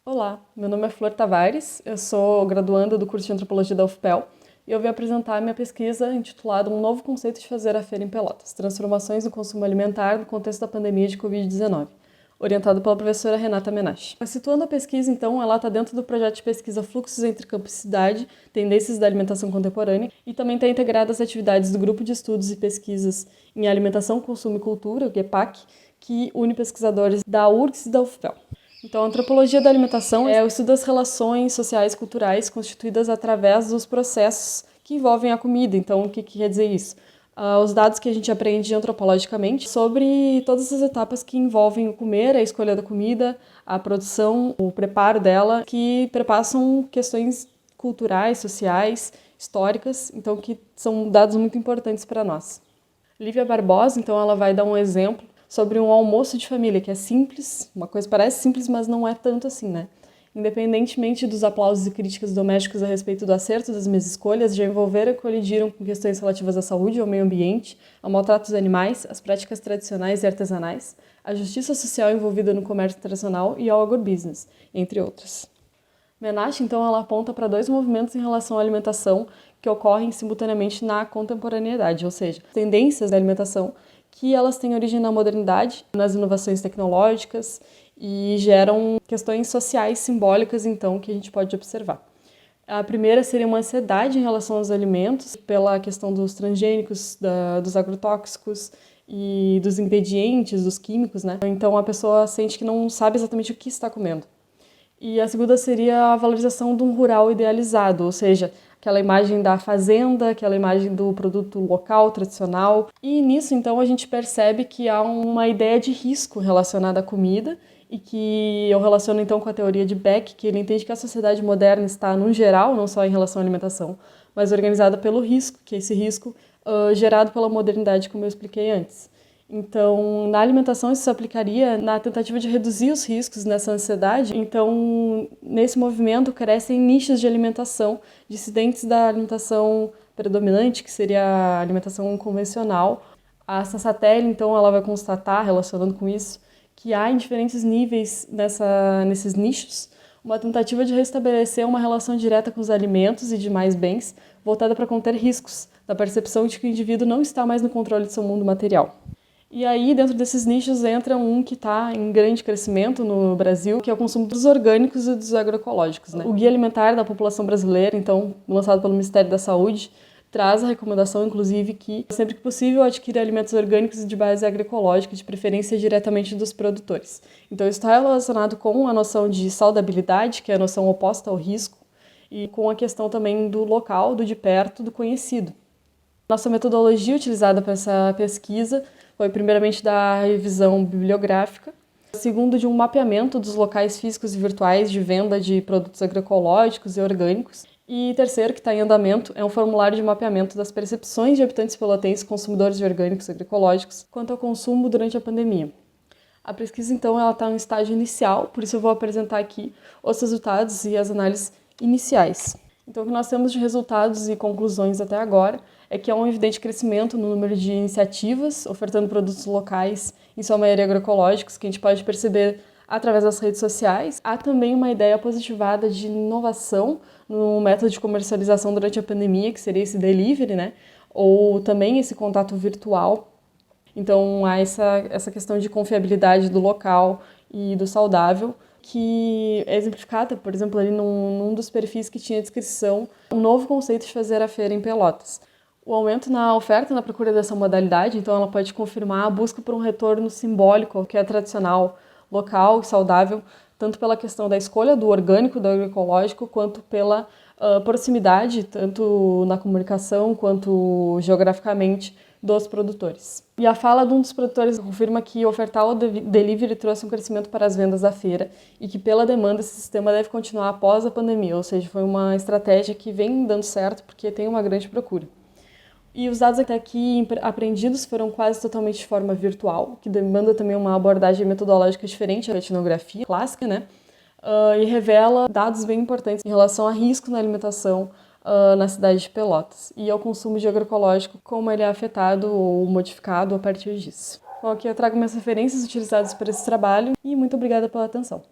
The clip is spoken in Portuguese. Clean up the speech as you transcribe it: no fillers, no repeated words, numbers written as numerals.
Olá, meu nome é Flor Tavares, eu sou graduanda do curso de Antropologia da UFPEL e eu vim apresentar minha pesquisa intitulada Um Novo Conceito de Fazer a Feira em Pelotas, Transformações no Consumo Alimentar no Contexto da Pandemia de Covid-19, orientado pela professora Renata Menache. Situando a pesquisa, então, ela está dentro do projeto de pesquisa Fluxos entre Campo e Cidade, Tendências da Alimentação Contemporânea, e também está integrada às atividades do Grupo de Estudos e Pesquisas em Alimentação, Consumo e Cultura, o GEPAC, que une pesquisadores da URGS e da UFPEL. Então, a antropologia da alimentação é o estudo das relações sociais e culturais constituídas através dos processos que envolvem a comida. Então, o que quer dizer isso? Os dados que a gente aprende antropologicamente sobre todas as etapas que envolvem o comer, a escolha da comida, a produção, o preparo dela, que perpassam questões culturais, sociais, históricas, então que são dados muito importantes para nós. Lívia Barbosa, então, ela vai dar um exemplo sobre um almoço de família, que é simples, uma coisa parece simples, mas não é tanto assim, né? Independentemente dos aplausos e críticas domésticos a respeito do acerto das minhas escolhas, já envolveram e colidiram com questões relativas à saúde, ao meio ambiente, ao maltrato dos animais, às práticas tradicionais e artesanais, à justiça social envolvida no comércio internacional e ao agrobusiness, entre outras. Menache, então, ela aponta para dois movimentos em relação à alimentação que ocorrem simultaneamente na contemporaneidade, ou seja, tendências da alimentação que elas têm origem na modernidade, nas inovações tecnológicas e geram questões sociais simbólicas, então, que a gente pode observar. A primeira seria uma ansiedade em relação aos alimentos, pela questão dos transgênicos, dos agrotóxicos e dos ingredientes, dos químicos, né? Então, a pessoa sente que não sabe exatamente o que está comendo. E a segunda seria a valorização de um rural idealizado, ou seja, aquela imagem da fazenda, aquela imagem do produto local, tradicional. E nisso, então, a gente percebe que há uma ideia de risco relacionada à comida e que eu relaciono, então, com a teoria de Beck, que ele entende que a sociedade moderna está, no geral, não só em relação à alimentação, mas organizada pelo risco, que é esse risco gerado pela modernidade, como eu expliquei antes. Então, na alimentação isso se aplicaria na tentativa de reduzir os riscos nessa ansiedade. Então, nesse movimento crescem nichos de alimentação dissidentes da alimentação predominante, que seria a alimentação convencional. A Sassatelli, então, ela vai constatar, relacionando com isso, que há em diferentes níveis nesses nichos uma tentativa de restabelecer uma relação direta com os alimentos e demais bens, voltada para conter riscos, da percepção de que o indivíduo não está mais no controle de seu mundo material. E aí, dentro desses nichos, entra um que está em grande crescimento no Brasil, que é o consumo dos orgânicos e dos agroecológicos, né? O Guia Alimentar da População Brasileira, então, lançado pelo Ministério da Saúde, traz a recomendação, inclusive, que sempre que possível adquira alimentos orgânicos de base agroecológica, de preferência diretamente dos produtores. Então, isso está relacionado com a noção de saudabilidade, que é a noção oposta ao risco, e com a questão também do local, do de perto, do conhecido. Nossa metodologia utilizada para essa pesquisa foi primeiramente da revisão bibliográfica, segundo de um mapeamento dos locais físicos e virtuais de venda de produtos agroecológicos e orgânicos, e terceiro, que está em andamento, é um formulário de mapeamento das percepções de habitantes pelotenses consumidores de orgânicos e agroecológicos quanto ao consumo durante a pandemia. A pesquisa, então, ela está em estágio inicial, por isso eu vou apresentar aqui os resultados e as análises iniciais. Então, o que nós temos de resultados e conclusões até agora é que há um evidente crescimento no número de iniciativas ofertando produtos locais, em sua maioria agroecológicos, que a gente pode perceber através das redes sociais. Há também uma ideia positivada de inovação no método de comercialização durante a pandemia, que seria esse delivery, né? Ou também esse contato virtual. Então, há essa questão de confiabilidade do local e do saudável, que é exemplificada, por exemplo, ali num dos perfis que tinha a descrição um novo conceito de fazer a feira em Pelotas. O aumento na oferta e na procura dessa modalidade, então ela pode confirmar a busca por um retorno simbólico, que é tradicional, local e saudável, tanto pela questão da escolha do orgânico, do agroecológico, quanto pela proximidade, tanto na comunicação quanto geograficamente, dos produtores. E a fala de um dos produtores confirma que ofertar o delivery trouxe um crescimento para as vendas da feira e que, pela demanda, esse sistema deve continuar após a pandemia, ou seja, foi uma estratégia que vem dando certo porque tem uma grande procura. E os dados até aqui apreendidos foram quase totalmente de forma virtual, que demanda também uma abordagem metodológica diferente à etnografia clássica, né? E revela dados bem importantes em relação a risco na alimentação na cidade de Pelotas e ao consumo de agroecológico, como ele é afetado ou modificado a partir disso. Bom, aqui eu trago minhas referências utilizadas para esse trabalho e muito obrigada pela atenção.